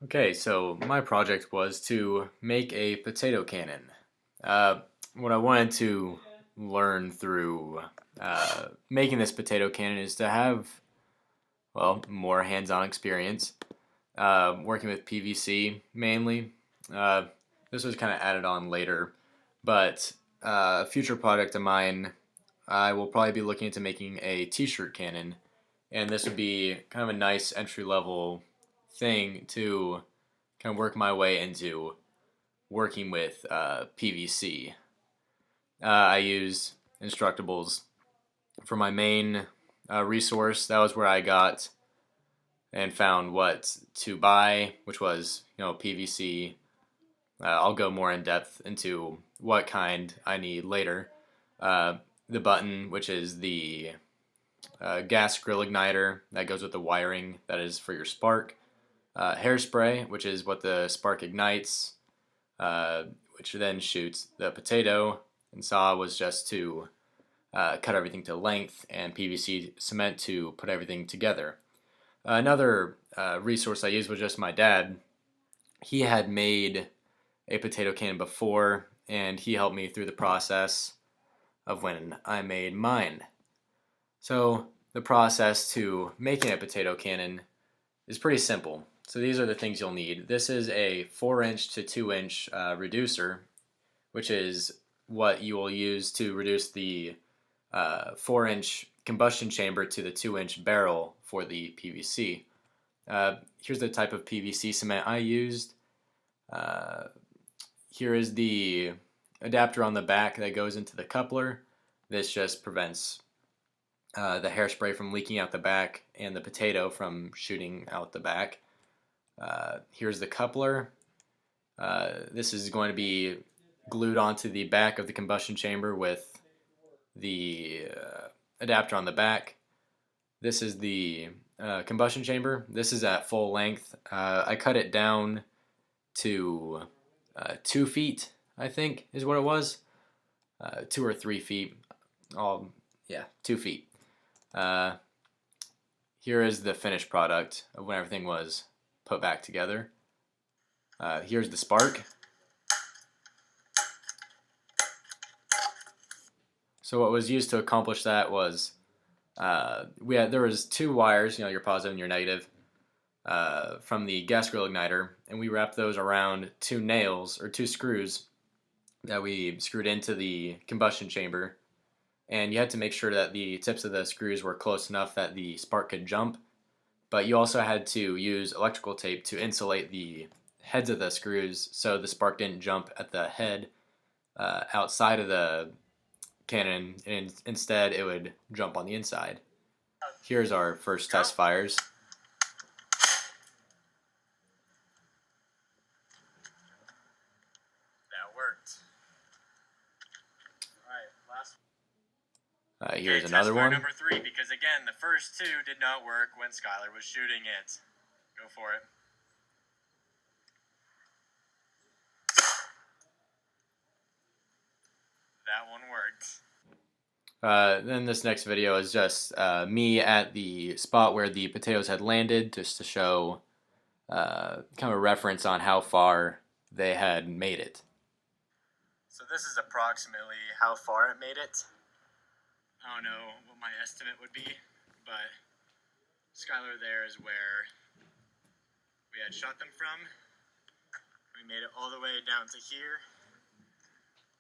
Okay, so my project was to make a potato cannon. Uh, what I wanted to learn through making this potato cannon is to have, well, more hands-on experience working with PVC mainly. Uh, this was kind of added on later, but a future project of mine, I will probably be looking into making a t-shirt cannon, and this would be kind of a nice entry-level thing to kind of work my way into working with PVC. I use Instructables for my main resource. That was where I got and found what to buy, which was PVC. I'll go more in depth into what kind I need later. Uh, the button, which is the gas grill igniter that goes with the wiring that is for your spark. Hairspray, which is what the spark ignites, uh, which then shoots the potato. And saw was just to cut everything to length, and PVC cement to put everything together. Another resource I used was just my dad. He had made a potato cannon before, and he helped me through the process of when I made mine. So the process to making a potato cannon is pretty simple. So these are the things you'll need. This is a 4-inch to 2-inch reducer, which is what you will use to reduce the 4-inch combustion chamber to the 2-inch barrel for the PVC. Here's the type of PVC cement I used. Uh, Here is the adapter on the back that goes into the coupler. This just prevents the hairspray from leaking out the back and the potato from shooting out the back. Here's the coupler. This is going to be glued onto the back of the combustion chamber with the adapter on the back. This is the combustion chamber. This is at full length. I cut it down to 2 feet, I think is what it was. 2 or 3 feet. Yeah, 2 feet. Uh, Here is the finished product of when everything was put back together. Here's the spark. So what was used to accomplish that was there was 2 wires, your positive and your negative, from the gas grill igniter, and we wrapped those around 2 nails or 2 screws that we screwed into the combustion chamber. And you had to make sure that the tips of the screws were close enough that the spark could jump. But you also had to use electrical tape to insulate the heads of the screws so the spark didn't jump at the head outside of the cannon, and instead it would jump on the inside. Here's our first test fires. That worked. All right, last. Here's Okay, another test fire one. number 3, because again, the first 2 did not work when Skylar was shooting it. Go for it. That one worked. Then this next video is just me at the spot where the potatoes had landed, just to show kind of a reference on how far they had made it. So this is approximately how far it made it. I don't know what my estimate would be, but Skylar there is where we had shot them from. We made it all the way down to here.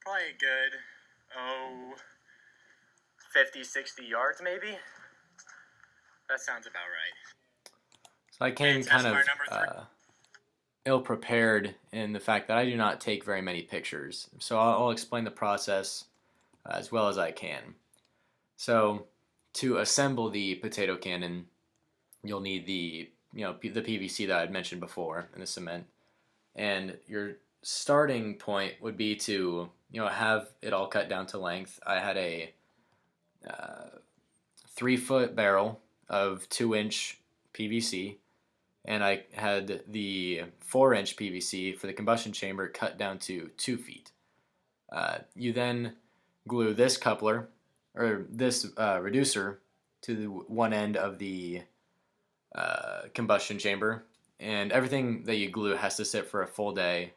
Probably a good, 50, 60 yards maybe. That sounds about right. So I came Okay, kind test of fire number 3. ill-prepared in the fact that I do not take very many pictures. So I'll explain the process as well as I can. So to assemble the potato cannon, you'll need the the PVC that I'd mentioned before and the cement. And your starting point would be to have it all cut down to length. I had a 3-foot barrel of 2-inch PVC, and I had the 4-inch PVC for the combustion chamber cut down to 2 feet. You then glue this coupler or this reducer to the one end of the combustion chamber, and everything that you glue has to sit for a full day,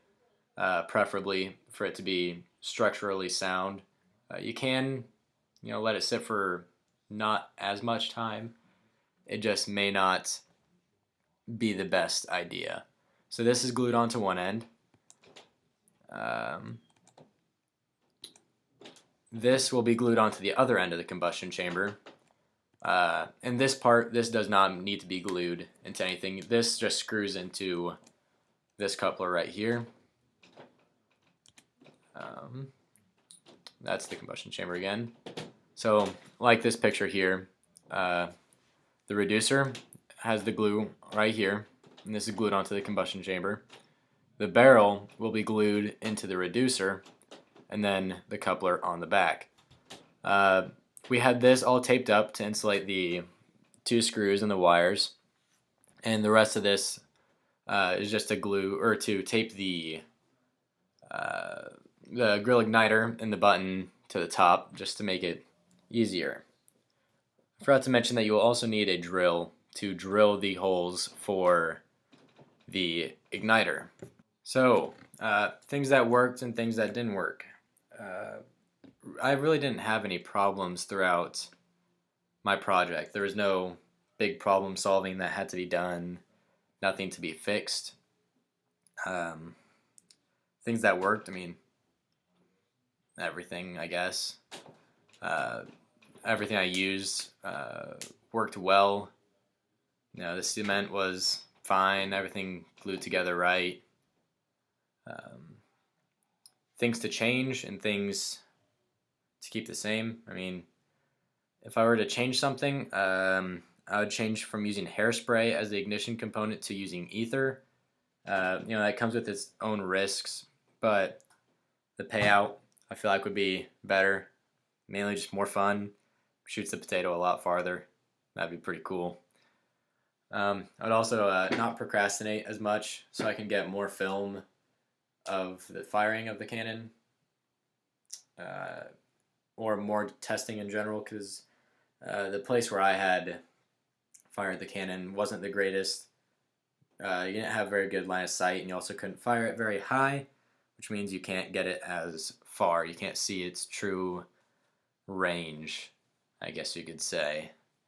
preferably for it to be structurally sound. You can, let it sit for not as much time. It just may not be the best idea. So this is glued onto one end. This will be glued onto the other end of the combustion chamber. And this does not need to be glued into anything. This just screws into this coupler right here. That's the combustion chamber again. So, like this picture here, the reducer has the glue right here, and this is glued onto the combustion chamber. The barrel will be glued into the reducer, and then the coupler on the back. We had this all taped up to insulate the 2 screws and the wires, and the rest of this is just to glue or to tape the grill igniter and the button to the top just to make it easier. I forgot to mention that you will also need a drill to drill the holes for the igniter. So, things that worked and things that didn't work. I really didn't have any problems throughout my project. There was no big problem solving that had to be done, nothing to be fixed. Things that worked, I mean, everything, I guess. Everything I used worked well. The cement was fine, everything glued together right. Things to change and things to keep the same. I mean, if I were to change something, I would change from using hairspray as the ignition component to using ether. That comes with its own risks, but the payout I feel like would be better. Mainly just more fun. Shoots the potato a lot farther. That'd be pretty cool. I'd also not procrastinate as much so I can get more film of the firing of the cannon, or more testing in general, because the place where I had fired the cannon wasn't the greatest. You didn't have very good line of sight, and you also couldn't fire it very high, which means you can't get it as far. You can't see its true range, I guess you could say.